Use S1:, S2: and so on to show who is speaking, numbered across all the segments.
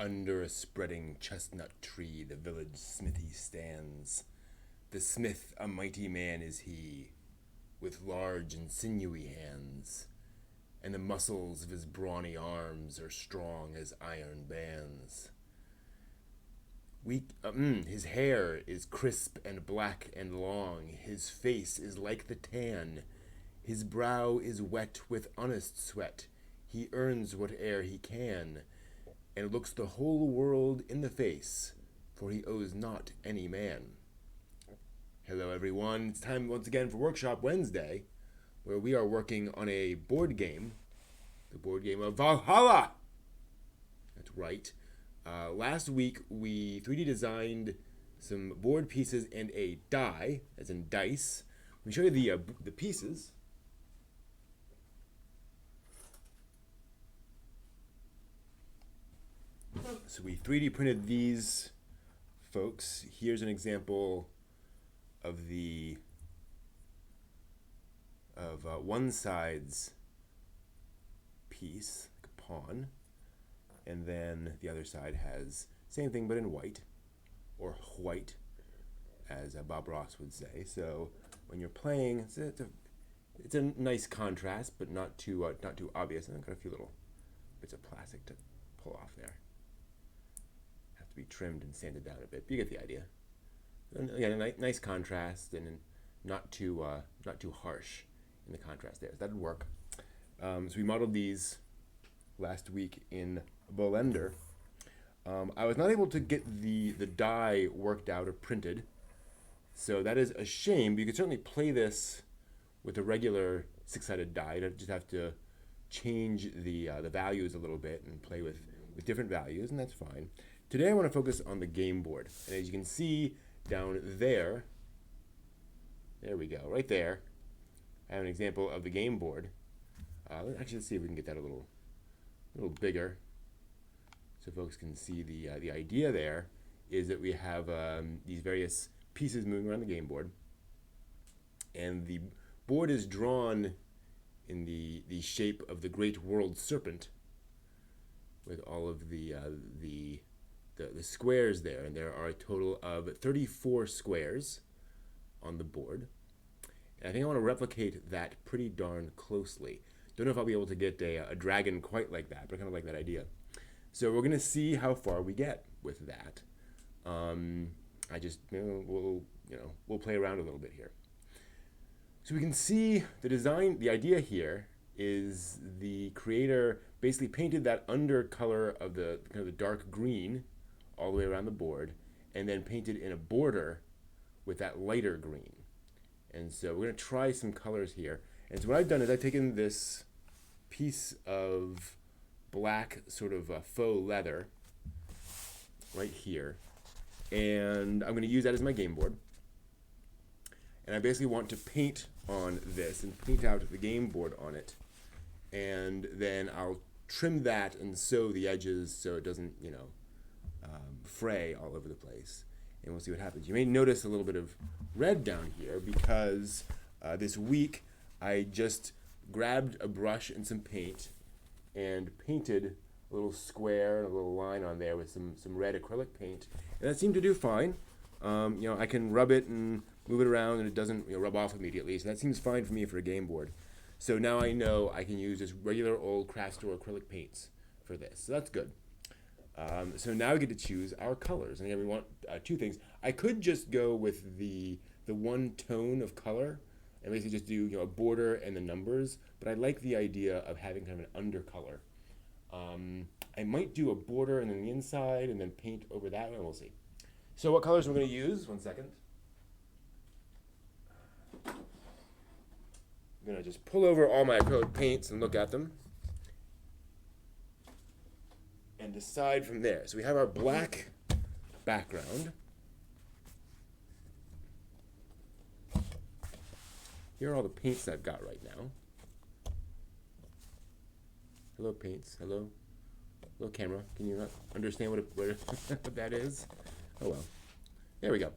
S1: Under a spreading chestnut tree the village smithy stands. The smith, a mighty man is he, with large and sinewy hands, and the muscles of his brawny arms are strong as iron bands. His hair is crisp and black and long, his face is like the tan, his brow is wet with honest sweat, he earns whate'er he can, and looks the whole world in the face, for he owes not any man. Hello everyone, it's time once again for Workshop Wednesday, where we are working on a board game, the board game of Valhalla. That's right. Last week we 3D designed some board pieces and a die, as in dice. We show you the pieces. So we 3D printed these folks. Here's an example of one side's piece, like a pawn, and then the other side has same thing but in white, or white, as Bob Ross would say. So when you're playing, it's a nice contrast, but not too obvious. And I've got a few little bits of plastic to pull off there. Have to be trimmed and sanded down a bit, but you get the idea. And again, a nice contrast and not too harsh in the contrast there. So that'd work. So we modeled these last week in Blender. I was not able to get the die worked out or printed, so that is a shame. You could certainly play this with a regular six-sided die. You just have to change the values a little bit and play with different values, and that's fine. Today I want to focus on the game board, and as you can see down there we go, right there, I have an example of the game board. Let's see if we can get that a little bigger, so folks can see the idea. There is that we have these various pieces moving around the game board, and the board is drawn in the shape of the great world serpent, with all of the squares there, and there are a total of 34 squares on the board. And I think I want to replicate that pretty darn closely. Don't know if I'll be able to get a dragon quite like that, but I kind of like that idea. So we're going to see how far we get with that. We'll play around a little bit here. So we can see the design. The idea here is the creator basically painted that undercolor of the kind of the dark green all the way around the board, and then painted in a border with that lighter green. And so we're going to try some colors here. And so what I've done is I've taken this piece of black sort of faux leather right here, and I'm going to use that as my game board. And I basically want to paint on this and paint out the game board on it. And then I'll trim that and sew the edges so it doesn't, fray all over the place. And we'll see what happens. You may notice a little bit of red down here because this week I just grabbed a brush and some paint and painted a little square, a little line on there with some red acrylic paint. And that seemed to do fine. I can rub it and move it around and it doesn't rub off immediately. So that seems fine for me for a game board. So now I know I can use just regular old craft store acrylic paints for this. So that's good. So now we get to choose our colors. And again, we want two things. I could just go with the one tone of color and basically just do a border and the numbers, but I like the idea of having kind of an undercolor. I might do a border and then the inside and then paint over that one. We'll see. So what colors we're going to use? 1 second. I'm going to just pull over all my acrylic paints and look at them and decide from there. So we have our black background. Here are all the paints I've got right now. Hello, paints. Hello. Hello, camera. Can you not understand what that is? Oh, well. There we go.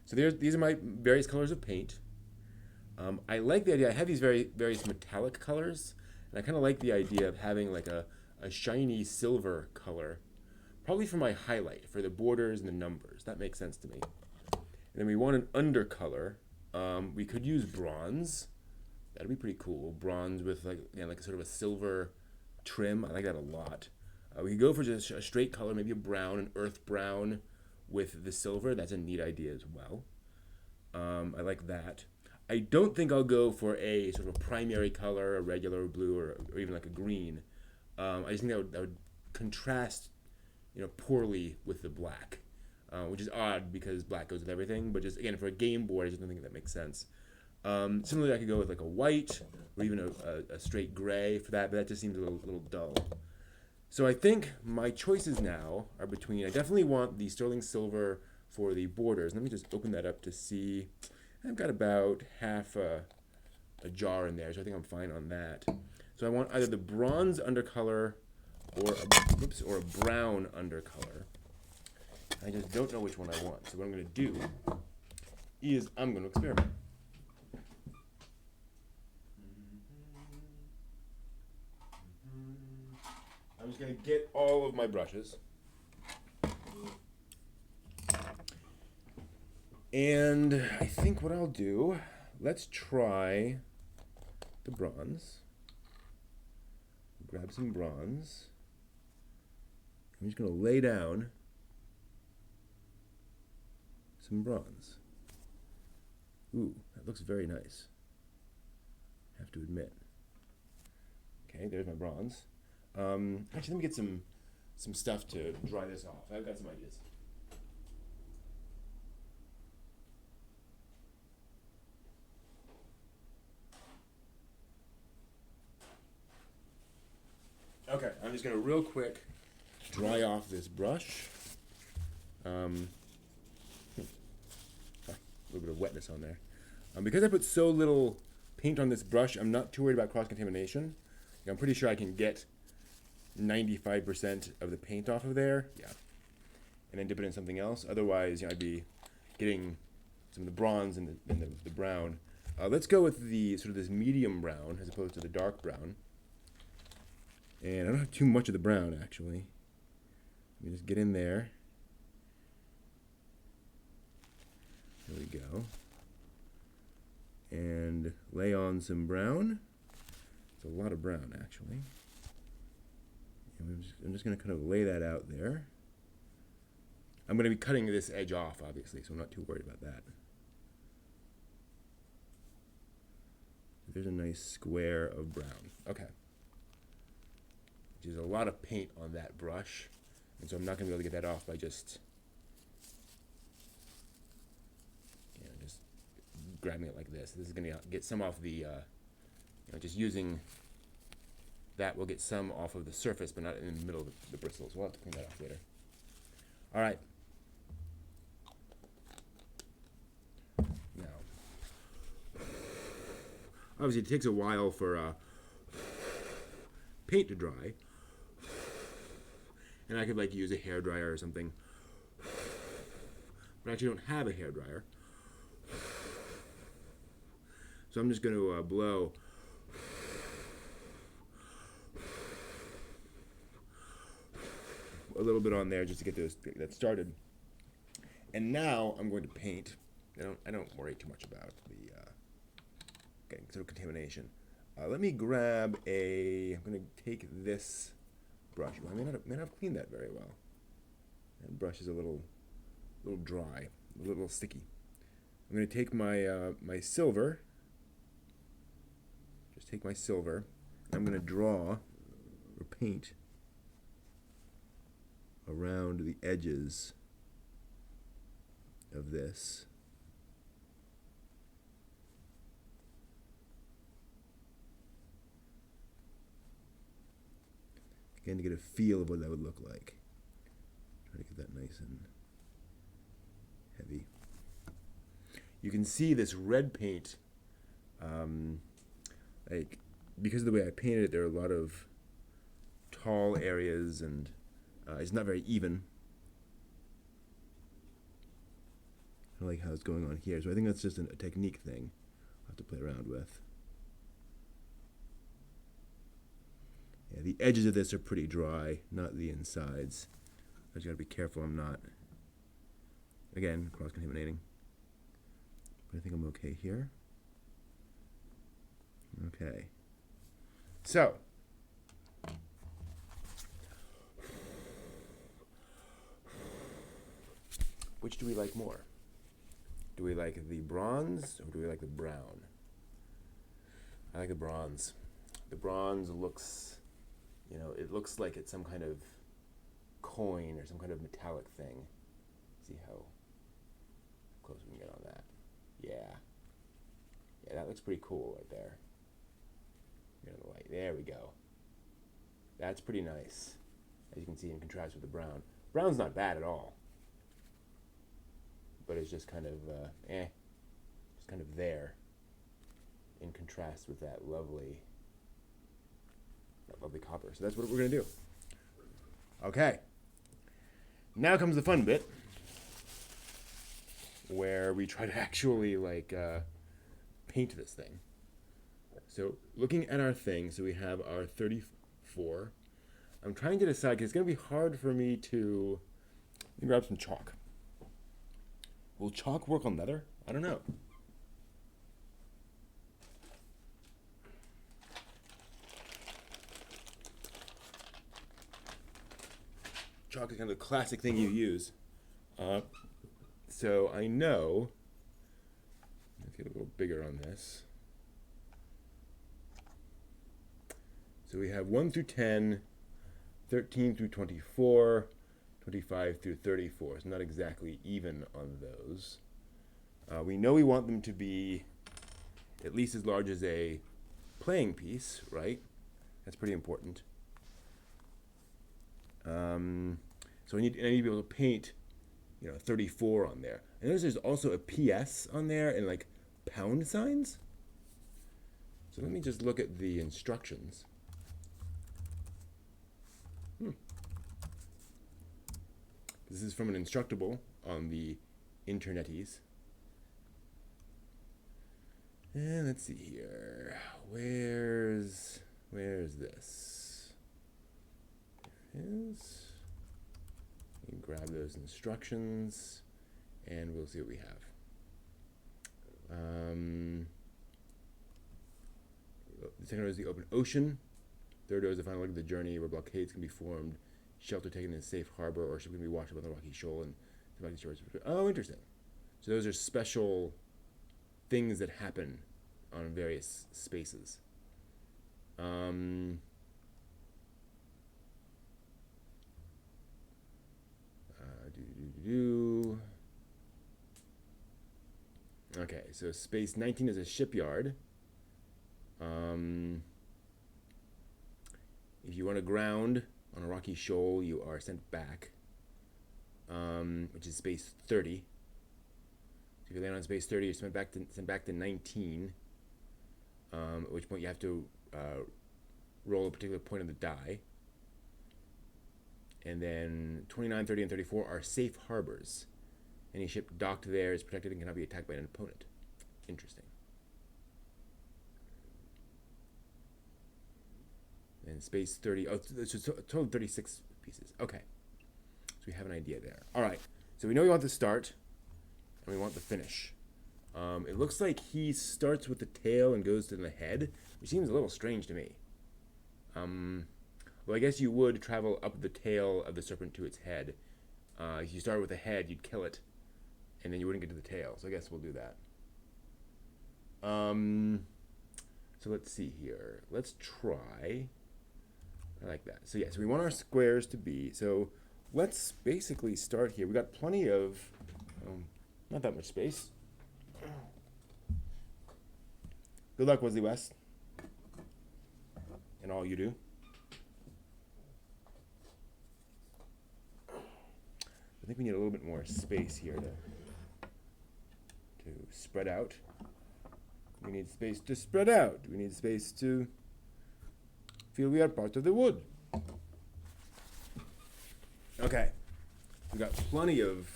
S1: So these are my various colors of paint. I like the idea. I have these various metallic colors, and I kind of like the idea of having like a shiny silver color probably for my highlight, for the borders and the numbers. That makes sense to me. And then we want an undercolor. We could use bronze. That'd be pretty cool. Bronze with like, again, like sort of a silver trim. I like that a lot. We could go for just a straight color, maybe a brown, an earth brown with the silver. That's a neat idea as well. I like that. I don't think I'll go for a sort of a primary color, a regular blue, or even like a green. I just think that would contrast, poorly with the black, which is odd because black goes with everything. But just again, for a game board, I just don't think that makes sense. Similarly, I could go with like a white or even a straight gray for that, but that just seems a little dull. So I think my choices now are between, I definitely want the sterling silver for the borders. Let me just open that up to see. I've got about half a jar in there, so I think I'm fine on that. So I want either the bronze undercolor or a brown undercolor. I just don't know which one I want. So what I'm going to do is I'm going to experiment. I'm just going to get all of my brushes. And I think what I'll do, let's try the bronze. Grab some bronze. I'm just going to lay down some bronze. Ooh, that looks very nice, I have to admit. Okay, there's my bronze. Actually, let me get some stuff to dry this off. I've got some ideas. Okay, I'm just going to real quick dry off this brush. A little bit of wetness on there. Because I put so little paint on this brush, I'm not too worried about cross-contamination. I'm pretty sure I can get 95% of the paint off of there. Yeah. And then dip it in something else. Otherwise, I'd be getting some of the bronze and the brown. Let's go with the sort of this medium brown as opposed to the dark brown. And I don't have too much of the brown, actually. Let me just get in there. There we go. And lay on some brown. It's a lot of brown, actually. And I'm just going to kind of lay that out there. I'm going to be cutting this edge off, obviously, so I'm not too worried about that. There's a nice square of brown. Okay. Which is a lot of paint on that brush. And so I'm not going to be able to get that off by just grabbing it like this. This is going to get some off the, just using that will get some off of the surface, but not in the middle of the bristles. We'll have to clean that off later. All right. Now, obviously it takes a while for paint to dry. And I could use a hairdryer or something. But I actually don't have a hairdryer. So I'm just going to blow a little bit on there just to get that started. And now I'm going to paint. I don't worry too much about the getting sort of contamination. Let me grab I'm going to take this brush. Well, I may not have cleaned that very well. That brush is a little dry, a little sticky. I'm going to take my silver. Just take my silver. I'm going to draw or paint around the edges of this. Again, to get a feel of what that would look like. Try to get that nice and heavy. You can see this red paint, because of the way I painted it, there are a lot of tall areas and it's not very even. I like how it's going on here. So I think that's just a technique thing I'll have to play around with. Yeah, the edges of this are pretty dry, not the insides. I just gotta be careful I'm not, again, cross-contaminating. But I think I'm okay here. Okay. So, which do we like more? Do we like the bronze or do we like the brown? I like the bronze. The bronze looks, you know, it looks like it's some kind of coin or some kind of metallic thing. See how close we can get on that. Yeah. Yeah, that looks pretty cool right there. Get on the light. There we go. That's pretty nice, as you can see in contrast with the brown. Brown's not bad at all, but it's just kind of just kind of there in contrast with that lovely copper. So that's what we're gonna do. Okay. Now comes the fun bit, where we try to actually like paint this thing. So looking at our thing, so we have our 34. I'm trying to decide, because it's going to be hard for me to... Let me grab some chalk. Will chalk work on leather? I don't know. Chalk is kind of the classic thing you use. So I know... Let's get a little bigger on this. So we have 1 through 10, 13 through 24, 25 through 34. It's not exactly even on those. We know we want them to be at least as large as a playing piece, right? That's pretty important. So I need to be able to paint, 34 on there. And there's also a PS on there and like pound signs. So let me just look at the instructions. This is from an Instructable on the interneties. And let's see here. Where's this? There it is. You can grab those instructions and we'll see what we have. The second row is the open ocean. Third row is the final leg of the journey where blockades can be formed, shelter taken in a safe harbor, or ship can be washed up on the rocky shoal and survive the shores. Oh, interesting. So those are special things that happen on various spaces. Okay, so space 19 is a shipyard. If you run aground on a rocky shoal, you are sent back, which is space 30. So if you land on space 30, you're sent back to 19, at which point you have to roll a particular point of the die. And then 29, 30, and 34 are safe harbors. Any ship docked there is protected and cannot be attacked by an opponent. Interesting. And space 30, it's a total of 36 pieces. Okay. So we have an idea there. All right. So we know we want the start, and we want the finish. It looks like he starts with the tail and goes to the head, which seems a little strange to me. Well, I guess you would travel up the tail of the serpent to its head. If you started with the head, you'd kill it, and then you wouldn't get to the tail. So I guess we'll do that. So let's see here. Let's try. I like that. So yeah, so we want our squares to be. So let's basically start here. We got plenty of, not that much space. Good luck, Wesley West, and all you do. I think we need a little bit more space here to spread out. We need space to spread out. We need space to feel we are part of the wood. Okay. We've got plenty of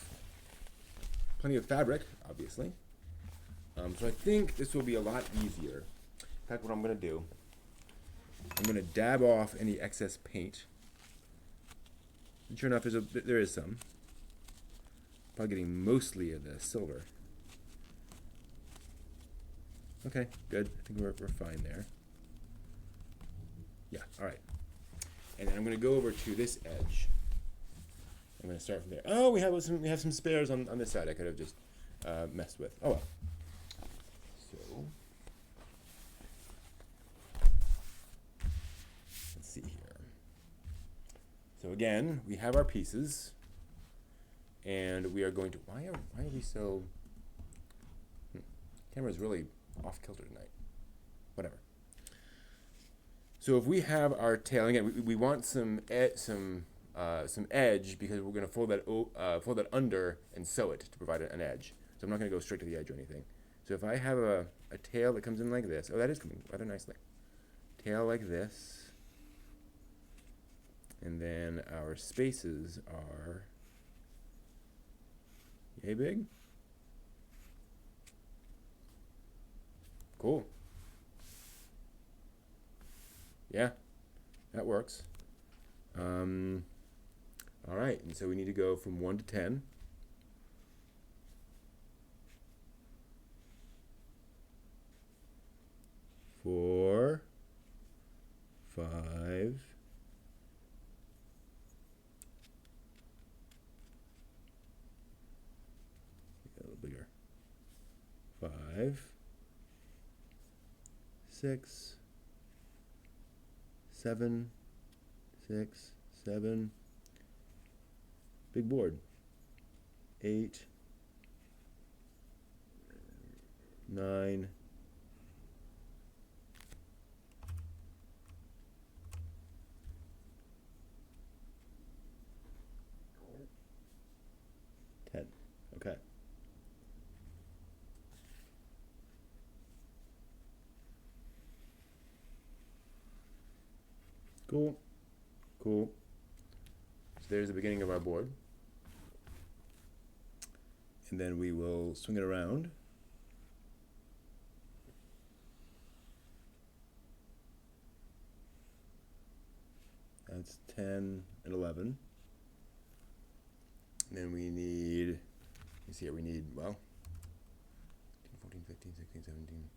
S1: fabric, obviously. So I think this will be a lot easier. In fact, what I'm going to do, I'm going to dab off any excess paint. And sure enough, there is some. Probably getting mostly of the silver. Okay, good. I think we're fine there. Yeah, all right. And then I'm going to go over to this edge. I'm going to start from there. Oh, we have some spares on this side I could have just messed with. Oh well. So let's see here. So again, we have our pieces, and we are going to. Why are we so? Camera's really off kilter tonight. Whatever. So if we have our tail again, we want some edge because we're going to fold that under and sew it to provide an edge. So I'm not going to go straight to the edge or anything. So if I have a tail that comes in like this, oh, that is coming rather nicely. Tail like this, and then our spaces are yay big. Cool. Yeah, that works. All right, and so we need to go from 1 to 10. Four, 5, a little bigger. 5, 6, 7, 6, 7. Big board. 8, 9, 10. Okay. Cool. Cool. So there's the beginning of our board. And then we will swing it around. That's 10 and 11. And then we need, let's see here, we need, well, 14, 15, 16, 17.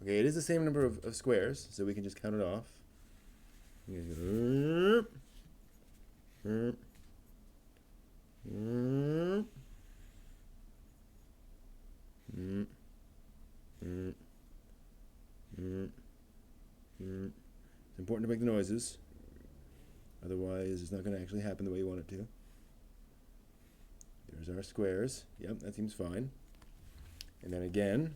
S1: Okay, it is the same number of squares, so we can just count it off. You guys go, It's important to make the noises. Otherwise, it's not going to actually happen the way you want it to. There's our squares. Yep, that seems fine. And then again.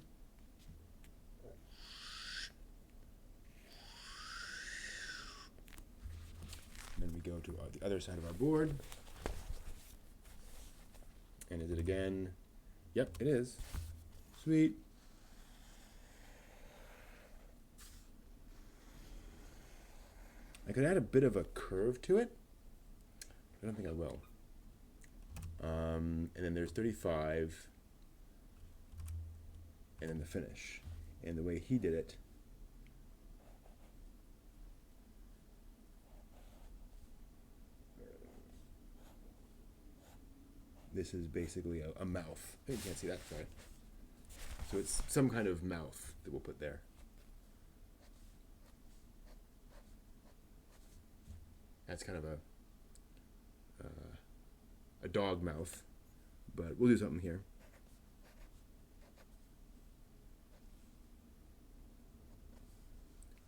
S1: And then we go to the other side of our board. And is it again? Yep, it is. Sweet. I could add a bit of a curve to it. I don't think I will. And then there's 35. And then the finish. And the way he did it. This is basically a mouth. You can't see that, sorry. So it's some kind of mouth that we'll put there. That's kind of a dog mouth, but we'll do something here.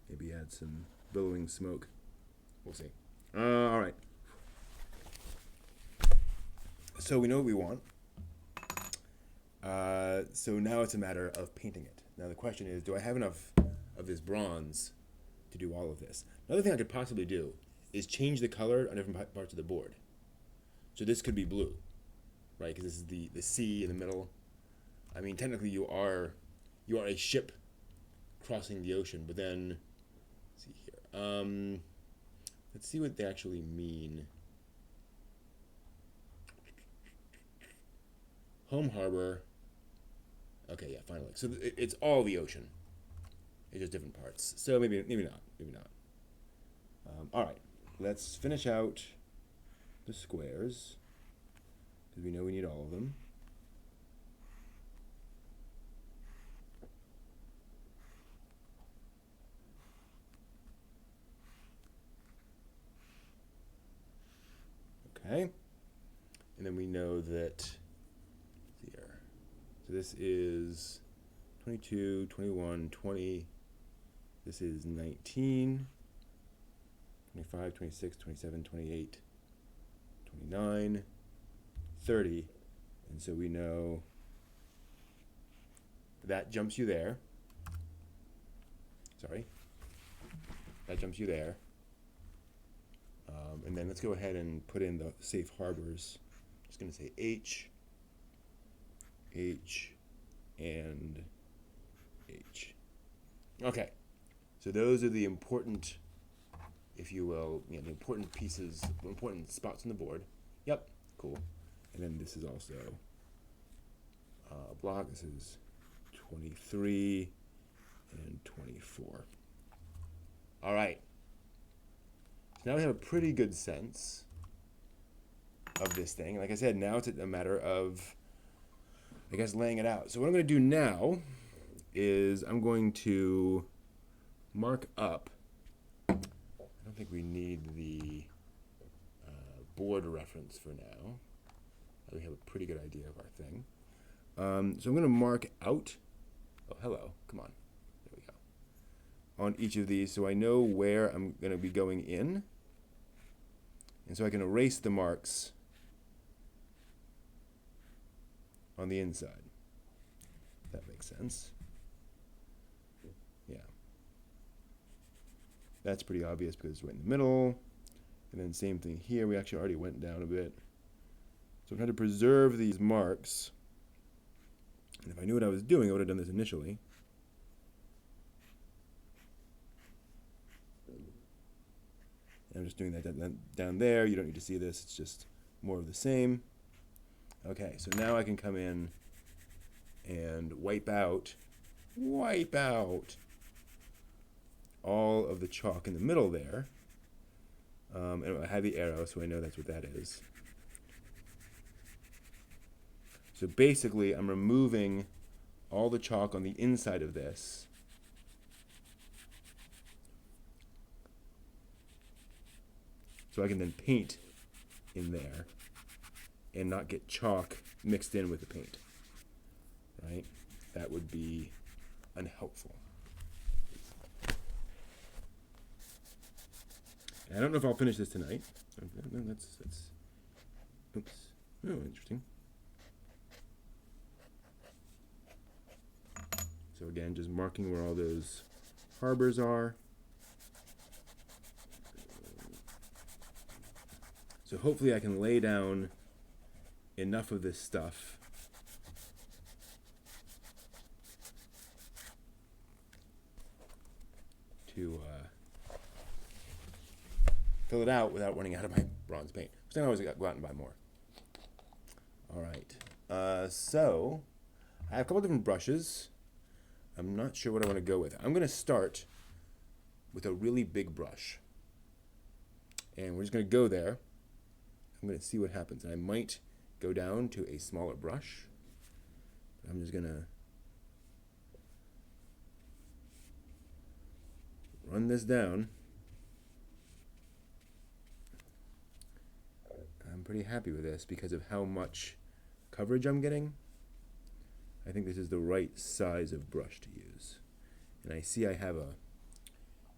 S1: Maybe add some billowing smoke. We'll see. All right. So we know what we want. So now it's a matter of painting it. Now the question is, do I have enough of this bronze to do all of this? Another thing I could possibly do is change the color on different parts of the board. So this could be blue, right? Because this is the sea in the middle. I mean, technically you are a ship crossing the ocean, but then, let's see here. Let's see what they actually mean. Home harbor. Okay, yeah, finally. So it's all the ocean. It's just different parts. So maybe not. All right, let's finish out the squares, because we know we need all of them. Okay, and then we know that here. So this is 22, 21, 20. This is 19, 25, 26, 27, 28, 29, 30. And so we know that jumps you there. Sorry. That jumps you there. And then let's go ahead and put in the safe harbors. I'm just going to say H, H, and H. Okay. So those are the important, if you will, the important pieces, important spots on the board. Yep, cool. And then this is also a block. This is 23 and 24. All right. So now we have a pretty good sense of this thing. Like I said, now it's a matter of, I guess, laying it out. So what I'm going to do now is I'm going to mark up. I don't think we need the board reference for now. We have a pretty good idea of our thing. So I'm going to mark out. Oh, hello. Come on. There we go. On each of these, so I know where I'm going to be going in. And so I can erase the marks on the inside. That makes sense. Yeah. That's pretty obvious because it's right in the middle. And then same thing here. We actually already went down a bit. So I'm trying to preserve these marks. And if I knew what I was doing, I would have done this initially. And I'm just doing that down there. You don't need to see this. It's just more of the same. Okay, so now I can come in and wipe out all of the chalk in the middle there. And I have the arrow, so I know that's what that is. So basically, I'm removing all the chalk on the inside of this. So I can then paint in there and not get chalk mixed in with the paint, right? That would be unhelpful. And I don't know if I'll finish this tonight. No, that's oops. Oh, interesting. So again, just marking where all those harbors are. So hopefully I can lay down enough of this stuff to fill it out without running out of my bronze paint. So I always go out and buy more. All right. So I have a couple different brushes. I'm not sure what I want to go with. I'm going to start with a really big brush. And we're just going to go there. I'm going to see what happens. And I might go down to a smaller brush. I'm just going to run this down. I'm pretty happy with this because of how much coverage I'm getting. I think this is the right size of brush to use. And I see I have a,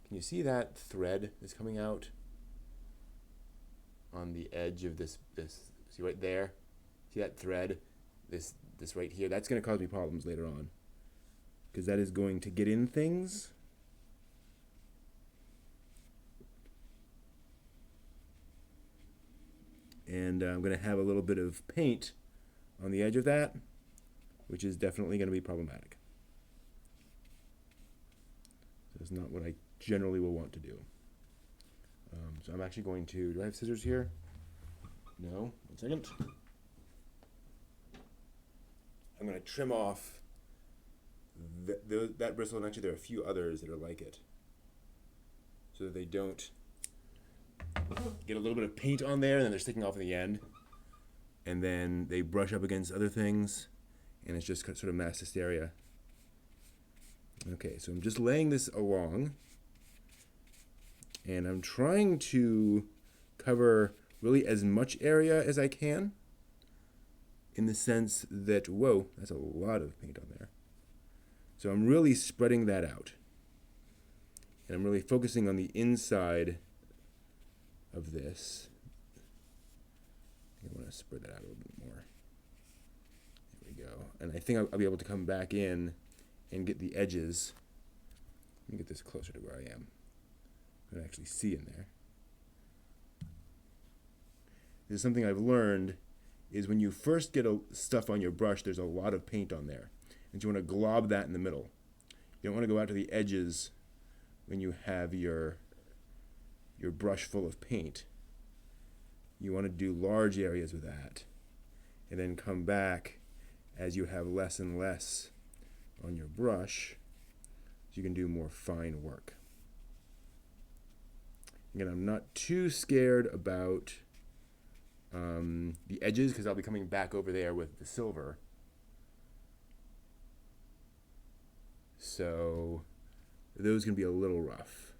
S1: can you see that thread that's coming out on the edge of this, see right there? See that thread? This right here? That's going to cause me problems later on. Because that is going to get in things. And I'm going to have a little bit of paint on the edge of that, which is definitely going to be problematic. So it's not what I generally will want to do. So I'm actually going to, do I have scissors here? No, 1 second. I'm going to trim off that bristle, and actually there are a few others that are like it, so that they don't get a little bit of paint on there, and then they're sticking off in the end. And then they brush up against other things, and it's just sort of mass hysteria. Okay, so I'm just laying this along, and I'm trying to cover really as much area as I can, in the sense that, whoa, that's a lot of paint on there. So I'm really spreading that out. And I'm really focusing on the inside of this. I want to spread that out a little bit more. There we go. And I think I'll be able to come back in and get the edges. Let me get this closer to where I am. I can actually see in there. This is something I've learned, is when you first get stuff on your brush, there's a lot of paint on there. And you want to glob that in the middle. You don't want to go out to the edges when you have your brush full of paint. You want to do large areas with that, and then come back as you have less and less on your brush, so you can do more fine work. Again, I'm not too scared about the edges, because I'll be coming back over there with the silver. So those can be a little rough.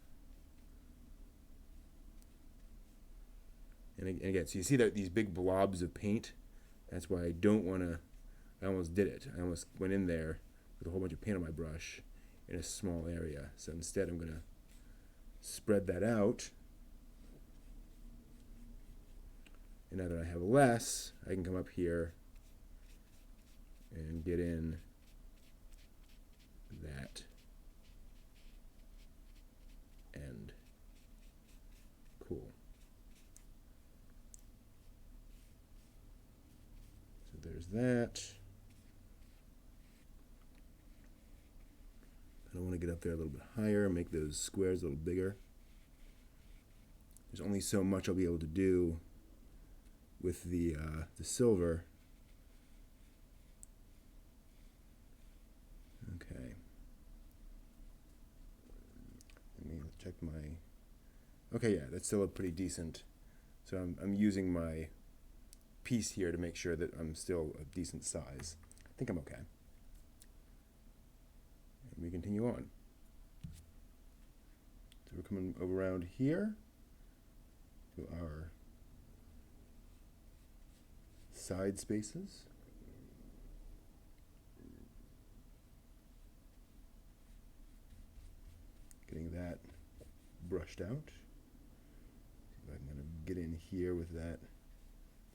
S1: And again, so you see that these big blobs of paint? That's why I don't want to, I almost did it. I almost went in there with a whole bunch of paint on my brush in a small area. So instead I'm going to spread that out. And now that I have less, I can come up here and get in that end. Cool. So there's that. I want to get up there a little bit higher, make those squares a little bigger. There's only so much I'll be able to do with the silver. Okay. Let me check my. Okay, yeah, that's still a pretty decent. So I'm using my piece here to make sure that I'm still a decent size. I think I'm okay. And we continue on. So we're coming over around here to our side spaces. Getting that brushed out. See if I can kind of get in here with that,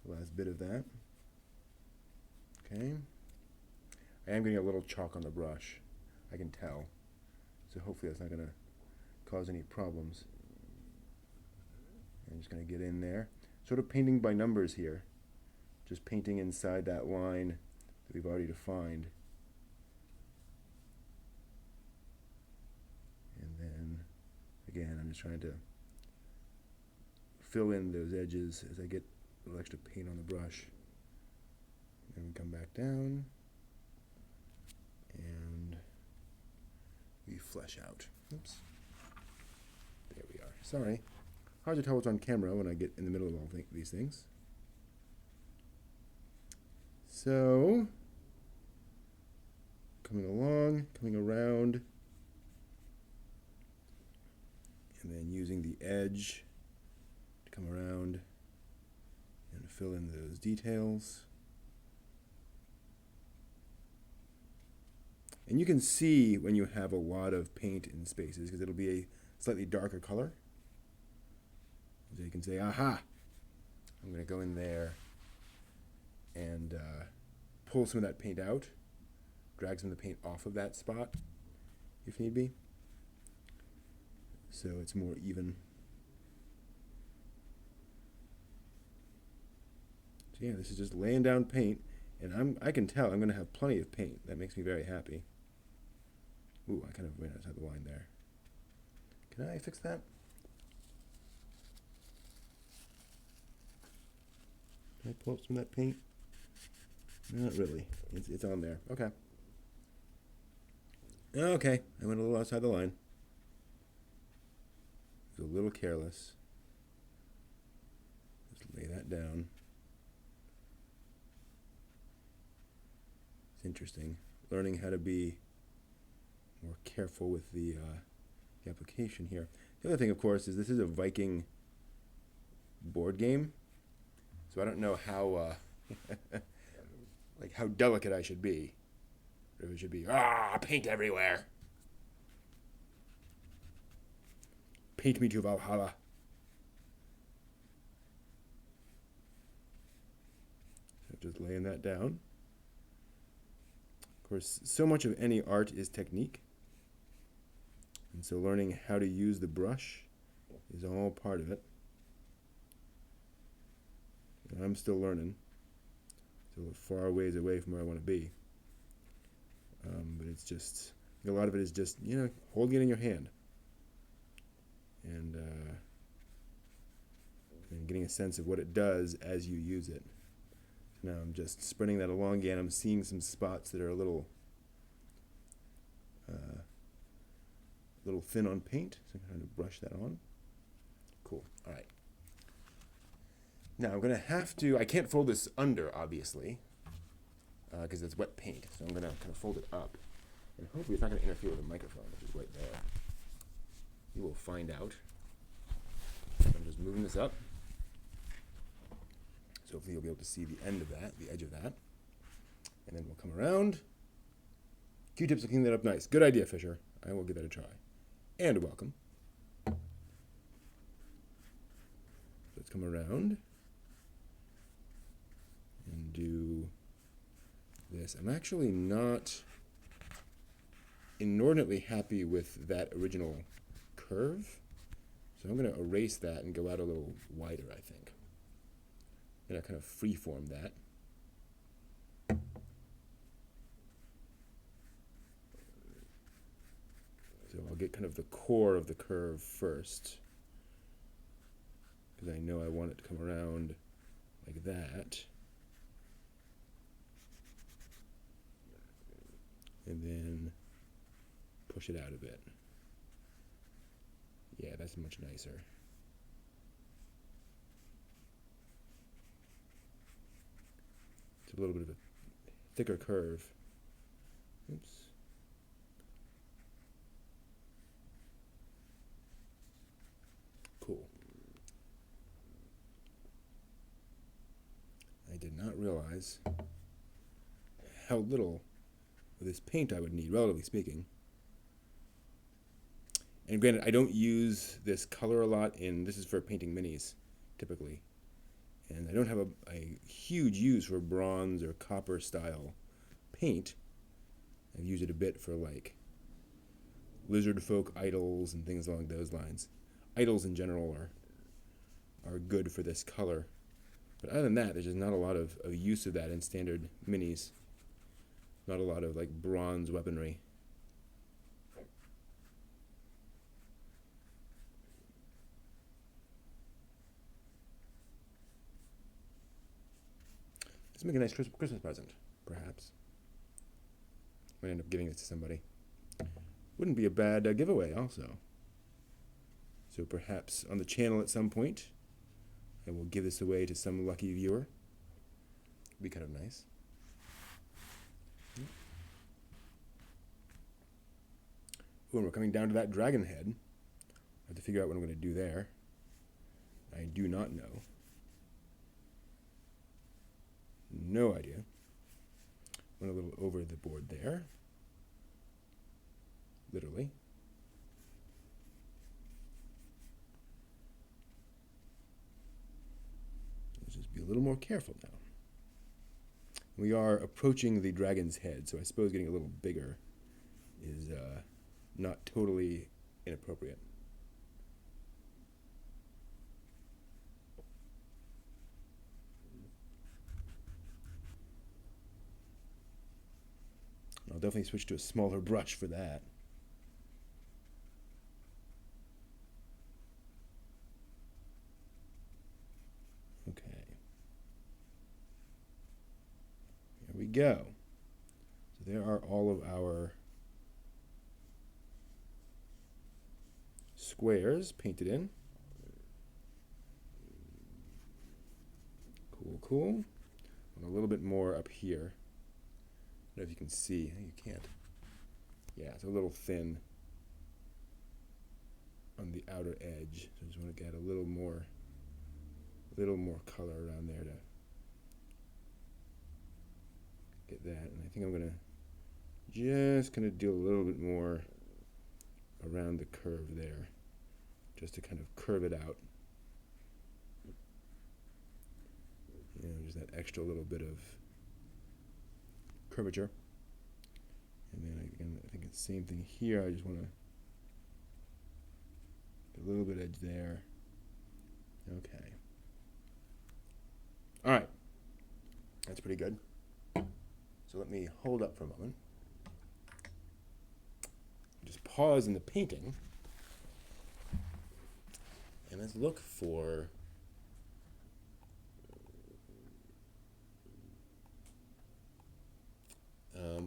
S1: the last bit of that. Okay. I am getting a little chalk on the brush, I can tell. So hopefully that's not going to cause any problems. I'm just going to get in there. Sort of painting by numbers here. Just painting inside that line that we've already defined. And then, again, I'm just trying to fill in those edges as I get a little extra paint on the brush. And we come back down, and we flesh out. Oops. There we are. Sorry. Hard to tell what's on camera when I get in the middle of all these things. So, coming along, coming around, and then using the edge to come around and fill in those details. And you can see when you have a lot of paint in spaces, because it'll be a slightly darker color. So you can say, aha, I'm going to go in there and pull some of that paint out, drag some of the paint off of that spot if need be, so it's more even. So yeah, this is just laying down paint, and I can tell I'm going to have plenty of paint. That makes me very happy. Ooh, I kind of went outside the line there. Can I fix that? Can I pull up some of that paint? Not really. It's on there. Okay. Okay, I went a little outside the line. It was a little careless. Lay that down. It's interesting. Learning how to be more careful with the application here. The other thing, of course, is this is a Viking board game, so I don't know how like how delicate I should be. Or if it should be paint everywhere. Paint me to Valhalla. So just laying that down. Of course, so much of any art is technique. And so learning how to use the brush is all part of it. And I'm still learning. Still far ways away from where I want to be. But it's just, a lot of it is just, holding it in your hand. And getting a sense of what it does as you use it. So now I'm just spreading that along again. I'm seeing some spots that are a little thin on paint, so I'm going to brush that on. Cool. All right. Now I'm going to have to, I can't fold this under, obviously, because it's wet paint. So I'm going to kind of fold it up. And hopefully it's not going to interfere with the microphone, which is right there. You will find out. I'm just moving this up. So hopefully you'll be able to see the end of that, the edge of that. And then we'll come around. Q-tips will clean that up nice. Good idea, Fisher. I will give that a try. And welcome. Let's come around and do this. I'm actually not inordinately happy with that original curve. So I'm going to erase that and go out a little wider, I think. And I kind of freeform that. So I'll get kind of the core of the curve first, because I know I want it to come around like that. And then push it out a bit. Yeah, that's much nicer. It's a little bit of a thicker curve. Oops. Cool. I did not realize how little of this paint I would need, relatively speaking. And granted, I don't use this color a lot this is for painting minis, typically. And I don't have a huge use for bronze or copper style paint. I've used it a bit for like lizard folk idols and things along those lines. Idols in general are good for this color. But other than that, there's just not a lot of use of that in standard minis. Not a lot of like bronze weaponry. Let's make a nice Christmas present, perhaps. Might end up giving it to somebody. Wouldn't be a bad giveaway, also. So perhaps on the channel at some point, I will give this away to some lucky viewer. It'd be kind of nice. Ooh, and we're coming down to that dragon head. I have to figure out what I'm going to do there. I do not know. No idea. Went a little over the board there. Literally. Let's just be a little more careful now. We are approaching the dragon's head, so I suppose getting a little bigger is not totally inappropriate. I'll definitely switch to a smaller brush for that. Okay. Here we go. So there are all of our squares painted in. cool. And a little bit more up here. I don't know if you can see. You can't. Yeah, it's a little thin on the outer edge. So I just want to get a little more color around there to get that. And I think I'm gonna just do a little bit more around the curve there, just to kind of curve it out. You know, just that extra little bit of curvature. And then again, I think it's the same thing here. I just want to get a little bit edge there. Okay. All right. That's pretty good. So let me hold up for a moment. Just pause in the painting. And let's look for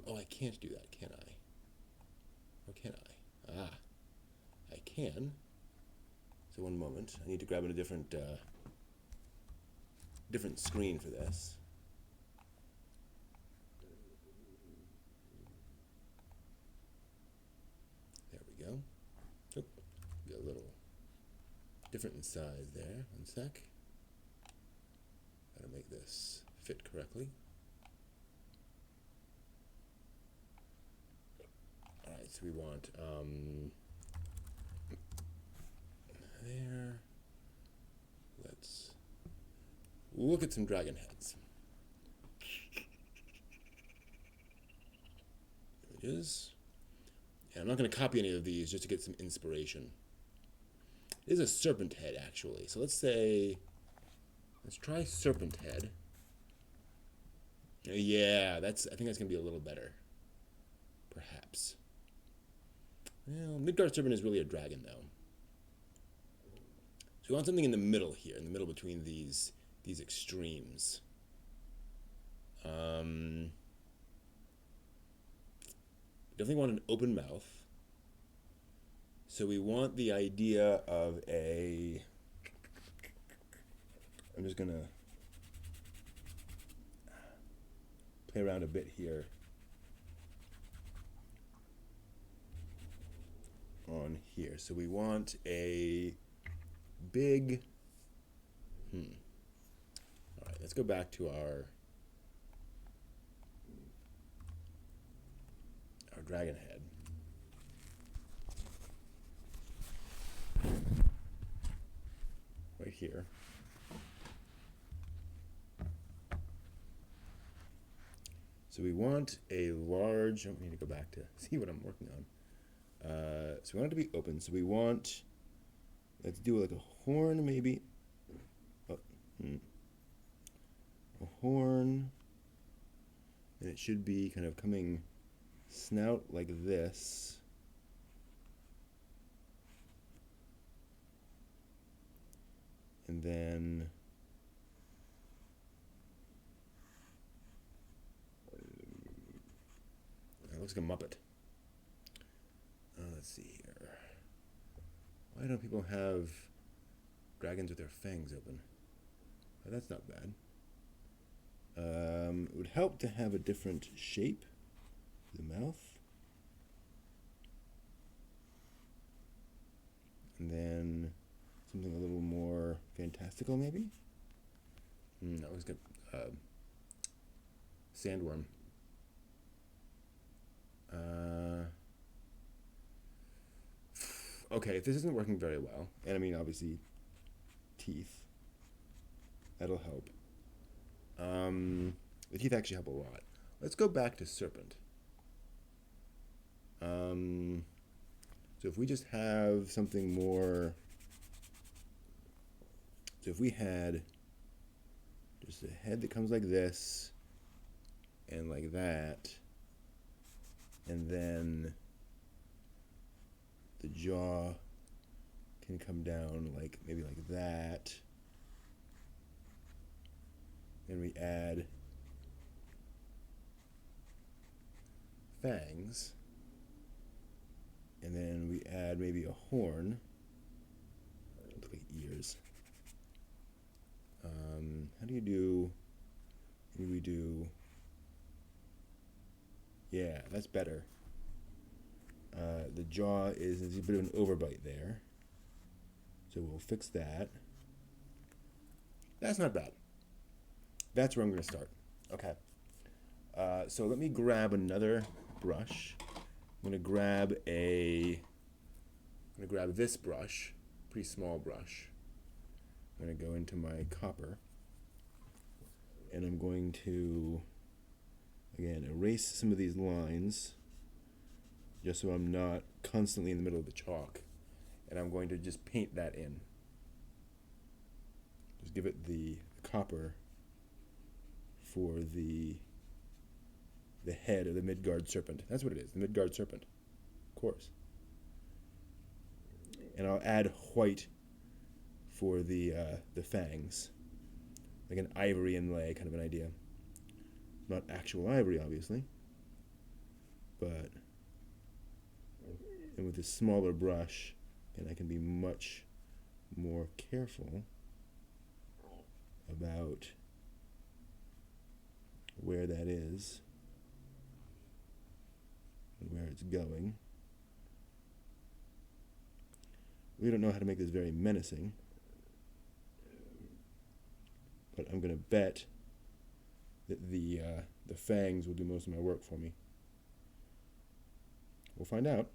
S1: oh, I can't do that, can I? Or can I? Ah, I can. So one moment. I need to grab a different screen for this. There we go. Oh, get a little different in size there. One sec. Gotta make this fit correctly. Alright, so we want there. Let's look at some dragon heads. Images. Yeah, I'm not going to copy any of these just to get some inspiration. It is a serpent head, actually. So let's try serpent head. Yeah, I think that's going to be a little better. Perhaps. Well, Midgard serpent is really a dragon, though. So we want something in the middle here, in the middle between these extremes. Definitely want an open mouth. So we want the idea of a... I'm just going to play around a bit here. On here. So we want a big... Alright, let's go back to our dragon head. Right here. So we want a large... I need to go back to see what I'm working on. So we want it to be open. So we want... Let's do like a horn, maybe. Oh, a horn. And it should be kind of coming snout like this. And then... It looks like a Muppet. Let's see here. Why don't people have dragons with their fangs open? Oh, that's not bad. It would help to have a different shape to the mouth. And then something a little more fantastical, maybe? I always get sandworm. Okay, if this isn't working very well, and I mean obviously teeth, that'll help. The teeth actually help a lot. Let's go back to serpent. So if we just have something more, so if we had just a head that comes like this, and like that, and then the jaw can come down like maybe like that. Then we add fangs. And then we add maybe a horn. Look like ears. How do you do Maybe we do, yeah, that's better. The jaw is a bit of an overbite there. So we'll fix that. That's not bad. That's where I'm going to start. Okay. So let me grab another brush. I'm going to grab this brush, pretty small brush. I'm going to go into my copper. And I'm going to, again, erase some of these lines just so I'm not constantly in the middle of the chalk. And I'm going to just paint that in. Just give it the copper for the head of the Midgard serpent. That's what it is, the Midgard serpent, of course. And I'll add white for the fangs, like an ivory inlay kind of an idea. Not actual ivory, obviously, but and with a smaller brush, and I can be much more careful about where that is and where it's going. We don't know how to make this very menacing, but I'm going to bet that the fangs will do most of my work for me. We'll find out.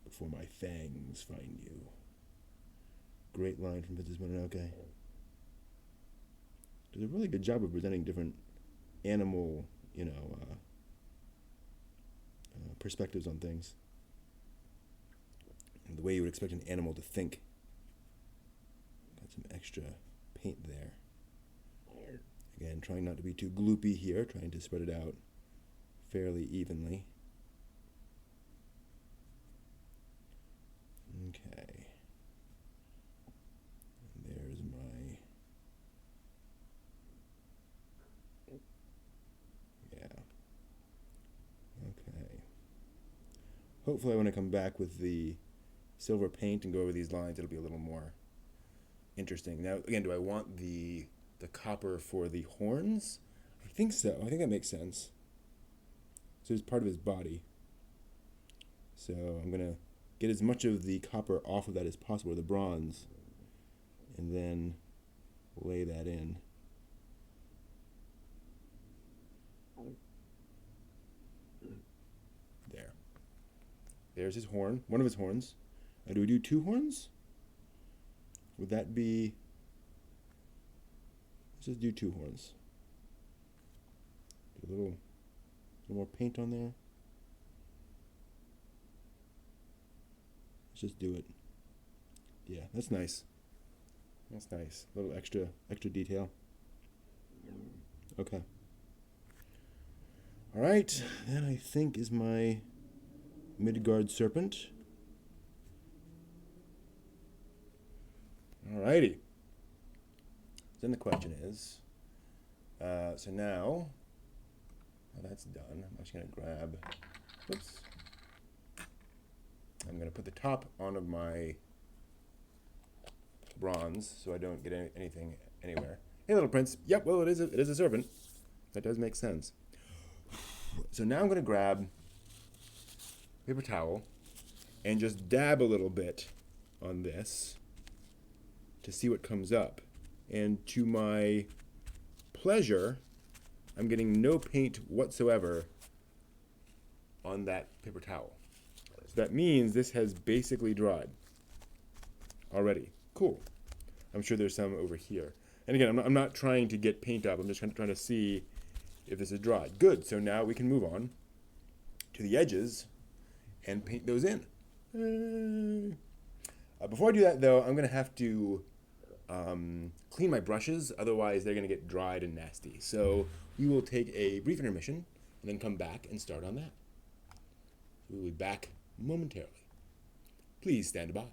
S1: Before my fangs find you. Great line from Princess Mononoke. Does a really good job of presenting different animal, perspectives on things. And the way you would expect an animal to think. Got some extra paint there. Again, trying not to be too gloopy here, trying to spread it out fairly evenly. Okay. And there's my... Yeah. Okay. Hopefully when I come back with the silver paint and go over these lines, it'll be a little more interesting. Now, again, do I want the copper for the horns? I think so. I think that makes sense. So it's part of his body. So I'm going to get as much of the copper off of that as possible, or the bronze, and then lay that in. There. There's his horn, one of his horns. Do we do two horns? Would that be... Let's just do two horns. Get a little more paint on there. Let's just do it. Yeah, that's nice. That's nice. A little extra detail. Okay. All right, that I think is my Midgard serpent. Alrighty. Then the question is, so now that's done. I'm actually going to grab, whoops. I'm going to put the top on of my bronze so I don't get anything anywhere. Hey, little prince. Yep, well, it is a serpent. That does make sense. So now I'm going to grab a paper towel and just dab a little bit on this to see what comes up. And to my pleasure, I'm getting no paint whatsoever on that paper towel. So that means this has basically dried already. Cool. I'm sure there's some over here. And again, I'm not trying to get paint up. I'm just trying to see if this is dried. Good. So now we can move on to the edges and paint those in. Before I do that, though, I'm going to have to clean my brushes. Otherwise, they're going to get dried and nasty. So we will take a brief intermission and then come back and start on that. We'll be back momentarily. Please stand by.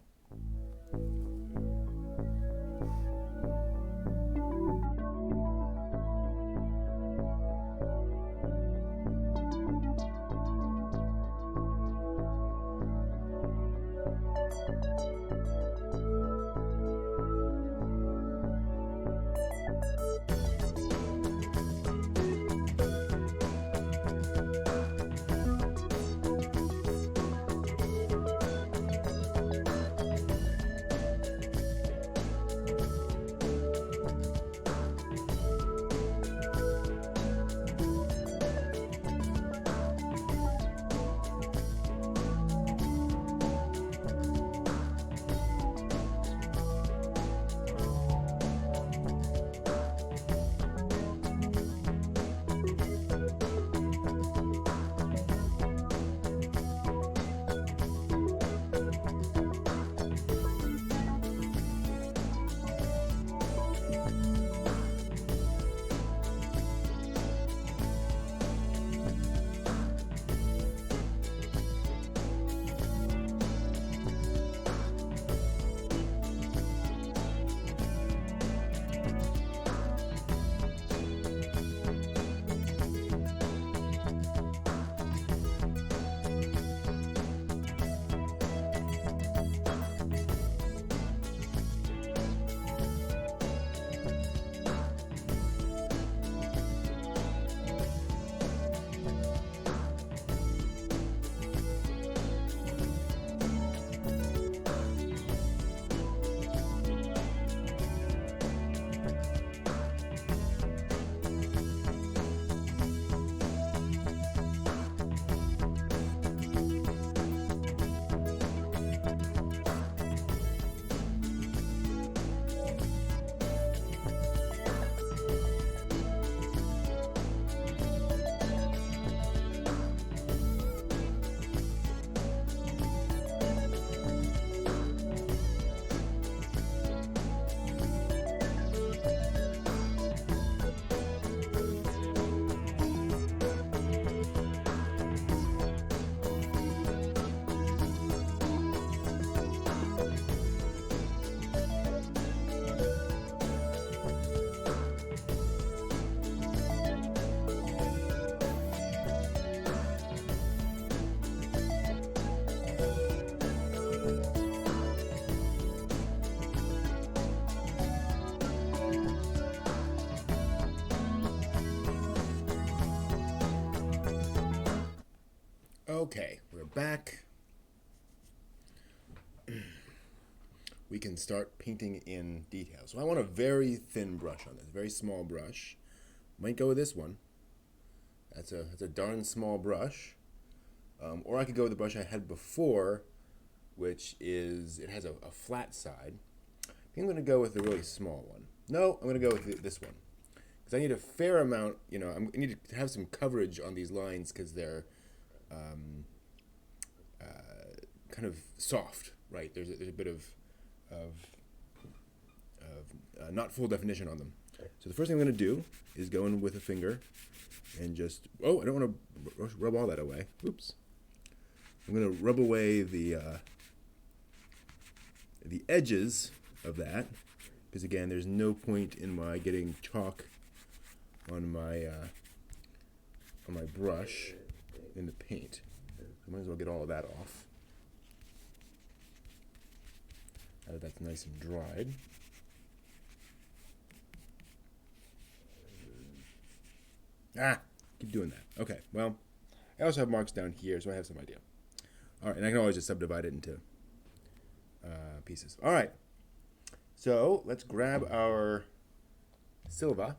S1: Okay, we're back. We can start painting in detail. So I want a very thin brush on this, very small brush. Might go with this one. That's a darn small brush. Or I could go with the brush I had before, which is, it has a flat side. I think I'm going to go with the really small one. No, I'm going to go with this one. Because I need a fair amount, I need to have some coverage on these lines because they're kind of soft, right? There's a bit of not full definition on them. So the first thing I'm going to do is go in with a finger and just, I don't want to rub all that away. Oops. I'm going to rub away the edges of that, because again, there's no point in my getting chalk on my brush in the paint. I might as well get all of that off. Now that that's nice and dried. Keep doing that. Okay, well, I also have marks down here, so I have some idea. All right, and I can always just subdivide it into pieces. All right, so let's grab our Silva,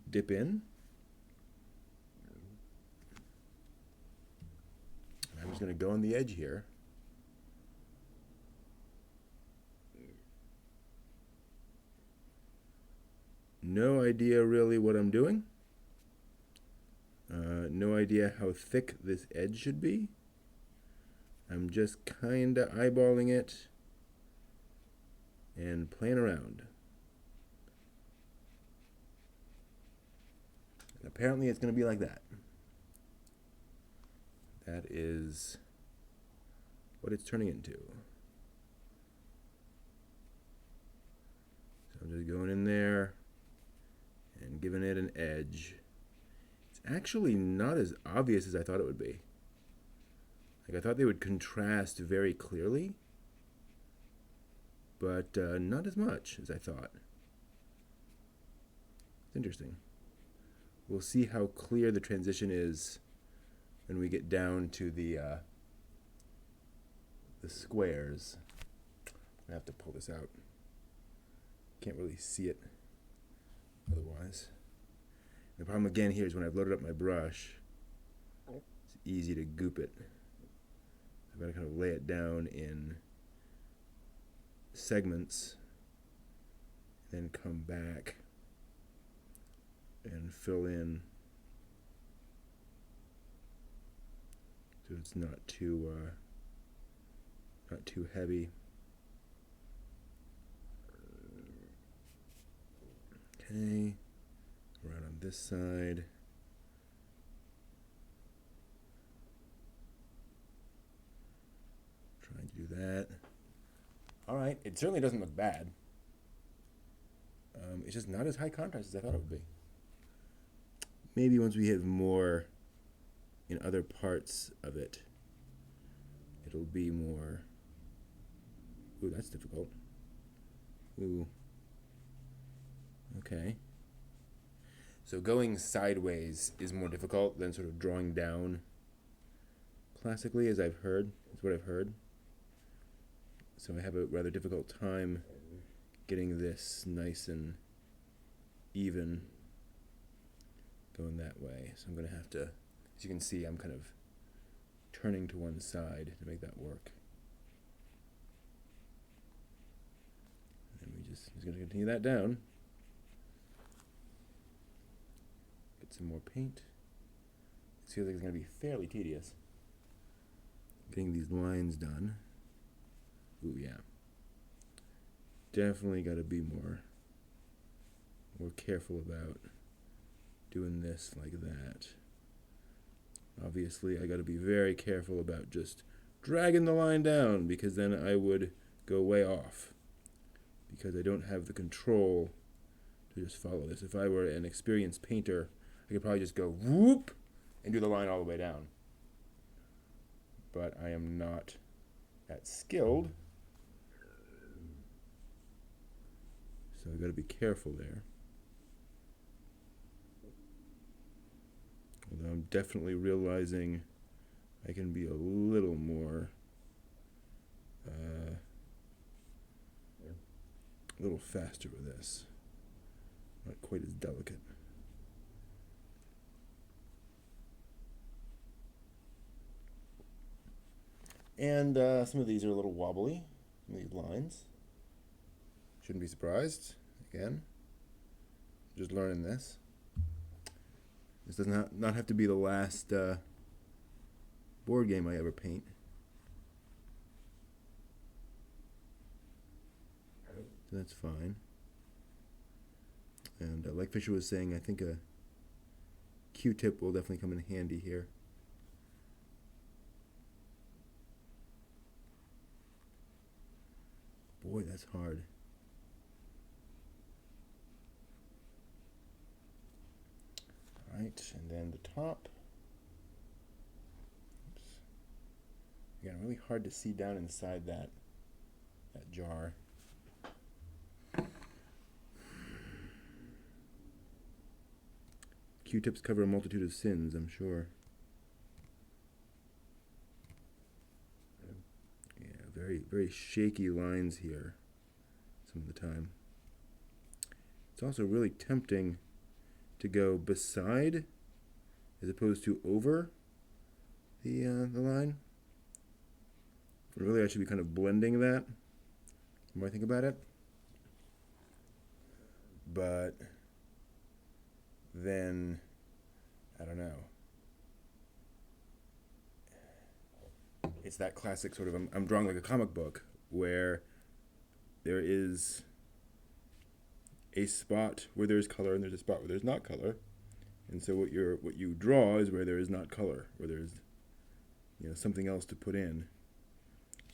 S1: dip in. I'm just going to go on the edge here. No idea really what I'm doing. No idea how thick this edge should be. I'm just kind of eyeballing it and playing around. And apparently it's going to be like that. That is what it's turning into. So I'm just going in there and giving it an edge. It's actually not as obvious as I thought it would be. Like, I thought they would contrast very clearly, but not as much as I thought. It's interesting. We'll see how clear the transition is when we get down to the squares. I have to pull this out. Can't really see it otherwise. The problem again here is when I've loaded up my brush, it's easy to goop it. I've got to kind of lay it down in segments, then come back and fill in so it's not too heavy. Okay, right on this side. Trying to do that. All right, it certainly doesn't look bad. It's just not as high contrast as I thought it would be. Maybe once we have more in other parts of it, it'll be more. Ooh, that's difficult. Ooh. Okay. So going sideways is more difficult than sort of drawing down classically, as I've heard. That's what I've heard. So I have a rather difficult time getting this nice and even going that way. So I'm going to have to, as you can see, I'm kind of turning to one side to make that work. And we just going to continue that down. Get some more paint. It feels like it's going to be fairly tedious getting these lines done. Ooh, yeah. Definitely got to be more careful about doing this like that. Obviously, I got to be very careful about just dragging the line down, because then I would go way off, because I don't have the control to just follow this. If I were an experienced painter, I could probably just go whoop and do the line all the way down. But I am not that skilled, so I got to be careful there. Although I'm definitely realizing I can be a little more, a little faster with this. Not quite as delicate. And some of these are a little wobbly, some of these lines. Shouldn't be surprised. Again, just learning this. This does not have to be the last board game I ever paint. So that's fine. And like Fisher was saying, I think a Q-tip will definitely come in handy here. Boy, that's hard. All right, and then the top. Oops. Again, really hard to see down inside that jar. Q-tips cover a multitude of sins, I'm sure. Yeah, very, very shaky lines here some of the time. It's also really tempting to go beside as opposed to over the line. Really, I should be kind of blending that the more I think about it. But then, I don't know. It's that classic sort of, I'm drawing like a comic book where there is a spot where there's color and there's a spot where there's not color. And so what you draw is where there is not color, where there's something else to put in.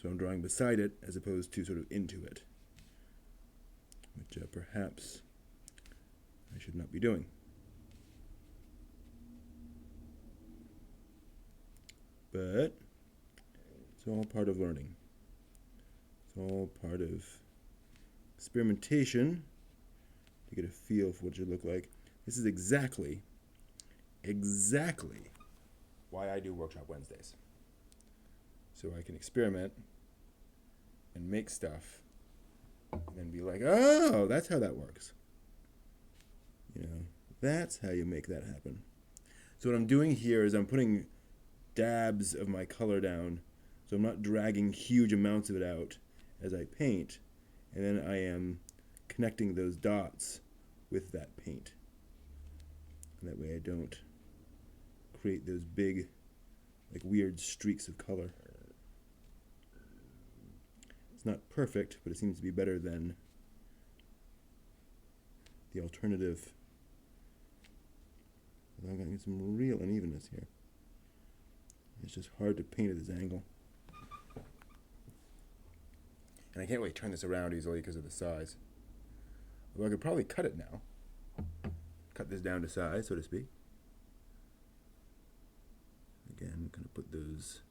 S1: So I'm drawing beside it as opposed to sort of into it, which perhaps I should not be doing. But it's all part of learning. It's all part of experimentation to get a feel for what it should look like. This is exactly why I do Workshop Wednesdays. So I can experiment and make stuff and then be like, oh, that's how that works. That's how you make that happen. So what I'm doing here is I'm putting dabs of my color down, so I'm not dragging huge amounts of it out as I paint, and then I am connecting those dots with that paint. And that way I don't create those big, like weird streaks of color. It's not perfect, but it seems to be better than the alternative. I'm going to get some real unevenness here. It's just hard to paint at this angle. And I can't really turn this around easily because of the size. Although I could probably cut it now. Cut this down to size, so to speak. Again, I'm going to put those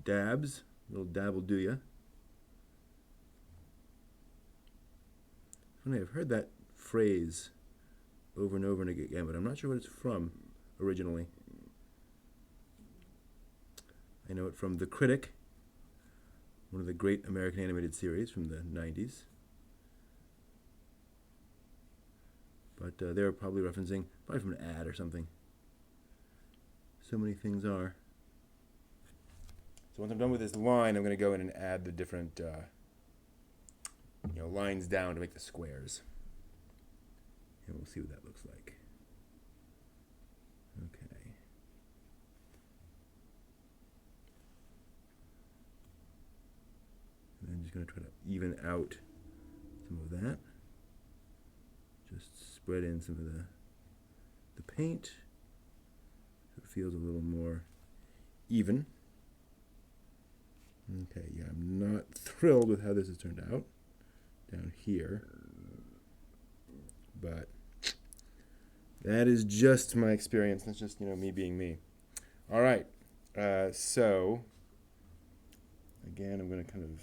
S1: dabs. A little dab will do ya. Funny, I've heard that phrase over and over and again, but I'm not sure what it's from originally. I know it from The Critic, one of the great American animated series from the 90s. But they're probably referencing, probably from an ad or something. So many things are. So once I'm done with this line, I'm going to go in and add the different lines down to make the squares. And we'll see what that looks like. Okay. And I'm just going to try to even out some of that. Just spread in some of the paint so it feels a little more even. Okay, yeah, I'm not thrilled with how this has turned out down here, but that is just my experience. That's just, me being me. All right, so again, I'm going to kind of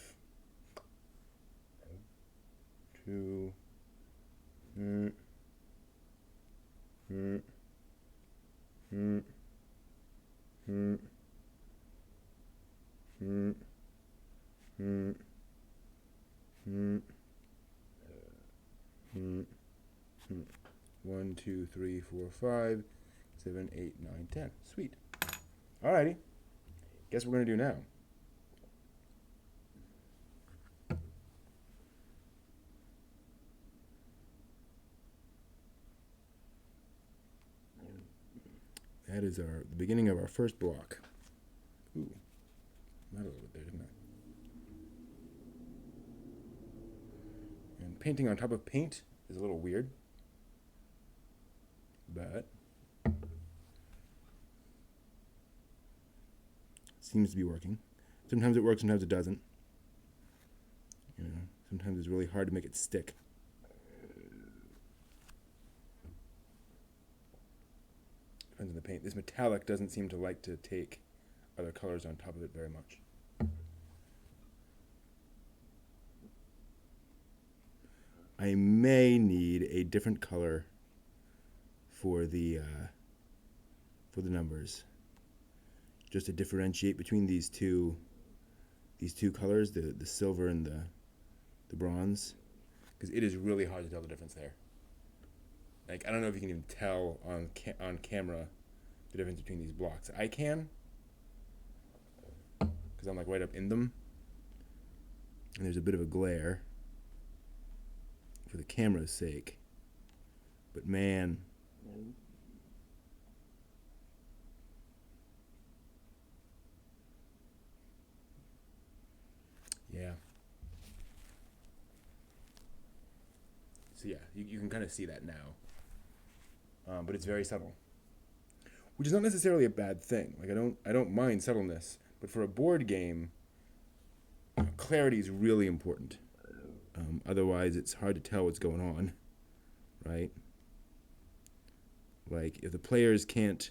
S1: Hmm. Hmm. Hmm. Hmm. Hmm. Hmm. Hmm. 1, 2, 3, 4, 5, 7, 8, 9, 10. Sweet. Alrighty. Guess what we're gonna do now. That is the beginning of our first block. Ooh, not a little bit there, didn't I? And painting on top of paint is a little weird, but seems to be working. Sometimes it works, sometimes it doesn't. You know, sometimes it's really hard to make it stick. Depends on the paint. This metallic doesn't seem to like to take other colors on top of it very much. I may need a different color for the numbers, just to differentiate between these two colors, the silver and the bronze, because it is really hard to tell the difference there. Like, I don't know if you can even tell on camera the difference between these blocks. I can, because I'm like right up in them, and there's a bit of a glare for the camera's sake. But man, yeah. So yeah, you can kind of see that now, but it's very subtle, which is not necessarily a bad thing. Like, I don't mind subtleness, but for a board game, clarity is really important. Otherwise, it's hard to tell what's going on, right? Like, if the players can't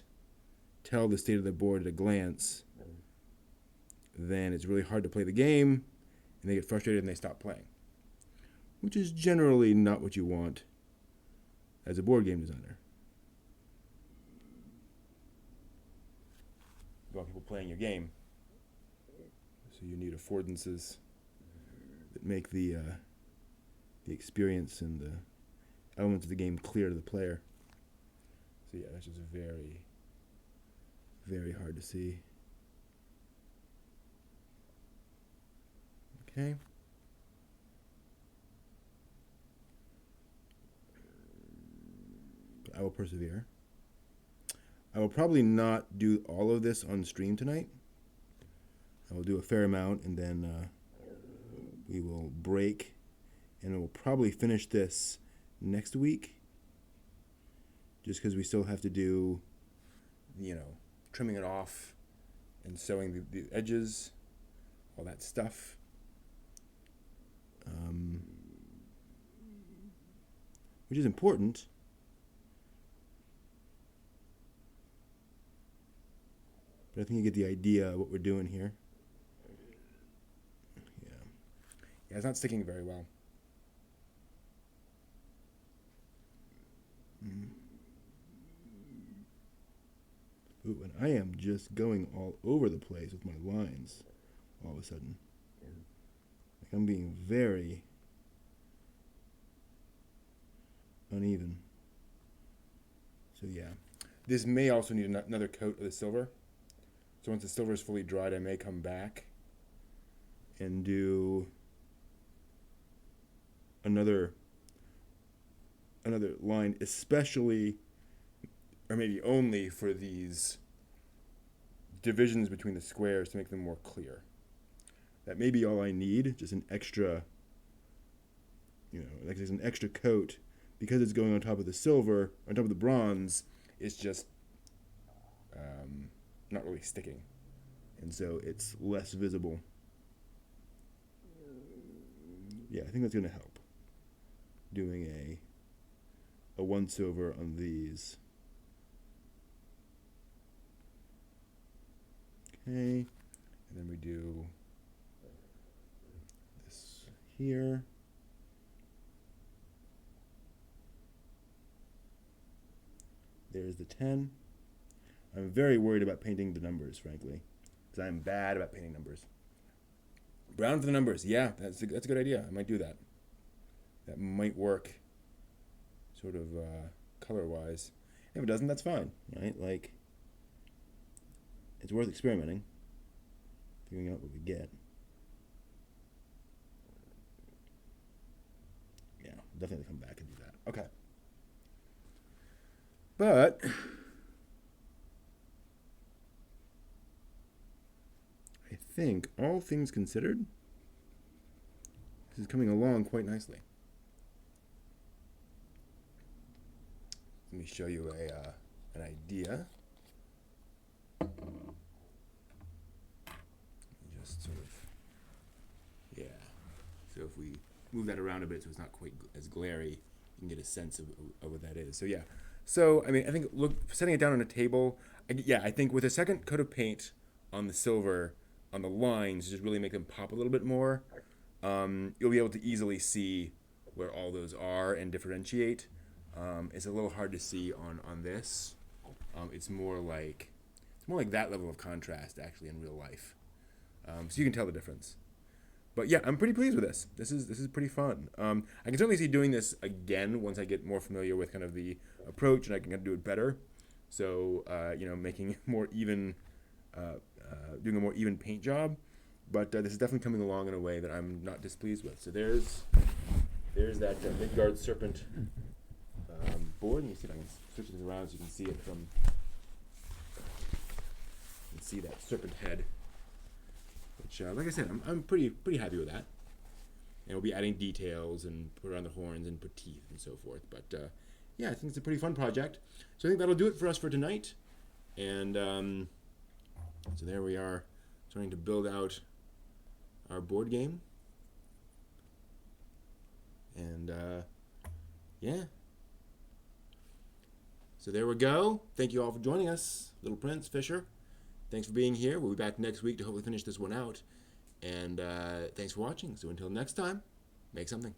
S1: tell the state of the board at a glance, then it's really hard to play the game, and they get frustrated and they stop playing, which is generally not what you want as a board game designer. You want people playing your game, so you need affordances that make the experience and the elements of the game clear to the player. So yeah, that's just very, very hard to see. Okay. But I will persevere. I will probably not do all of this on stream tonight. I will do a fair amount, and then we will break, and we'll probably finish this next week, just because we still have to do, trimming it off and sewing the edges, all that stuff. Which is important. But I think you get the idea of what we're doing here. Yeah. Yeah, it's not sticking very well. Ooh, and I am just going all over the place with my lines all of a sudden. Like, I'm being very uneven. So yeah. This may also need another coat of the silver. So once the silver is fully dried, I may come back and do another line, especially, or maybe only, for these divisions between the squares to make them more clear. That may be all I need, just an extra, like there's an extra coat, because it's going on top of the silver, on top of the bronze. It's just not really sticking, and so it's less visible. Yeah, I think that's going to help. Doing a once over on these. Okay, and then we do this here. There's the 10. I'm very worried about painting the numbers, frankly, because I'm bad about painting numbers. Brown for the numbers. Yeah, that's a good idea. I might do that. That might work, sort of color-wise. If it doesn't, that's fine, right? Like, it's worth experimenting, figuring out what we get. Yeah, definitely come back and do that. Okay. But I think, all things considered, this is coming along quite nicely. Let me show you an idea. Just sort of, yeah. So if we move that around a bit so it's not quite as glary, you can get a sense of what that is. So yeah. So, I mean, I think, look, setting it down on a table, I think with a second coat of paint on the silver, on the lines, just really make them pop a little bit more. You'll be able to easily see where all those are and differentiate. It's a little hard to see on this. It's more like that level of contrast actually in real life. So you can tell the difference. But yeah, I'm pretty pleased with this. This is pretty fun. I can certainly see doing this again once I get more familiar with kind of the approach and I can kind of do it better. So making more even, doing a more even paint job. But this is definitely coming along in a way that I'm not displeased with. So there's that Midgard serpent board. Let me see if I can switch this around so you can see it from. You can see that serpent head. Which, like I said, I'm pretty happy with that. And we'll be adding details and put around the horns and put teeth and so forth. But yeah, I think it's a pretty fun project. So I think that'll do it for us for tonight. And so there we are, starting to build out our board game. And yeah. So there we go. Thank you all for joining us. Little Prince, Fisher. Thanks for being here. We'll be back next week to hopefully finish this one out. And thanks for watching. So until next time, make something.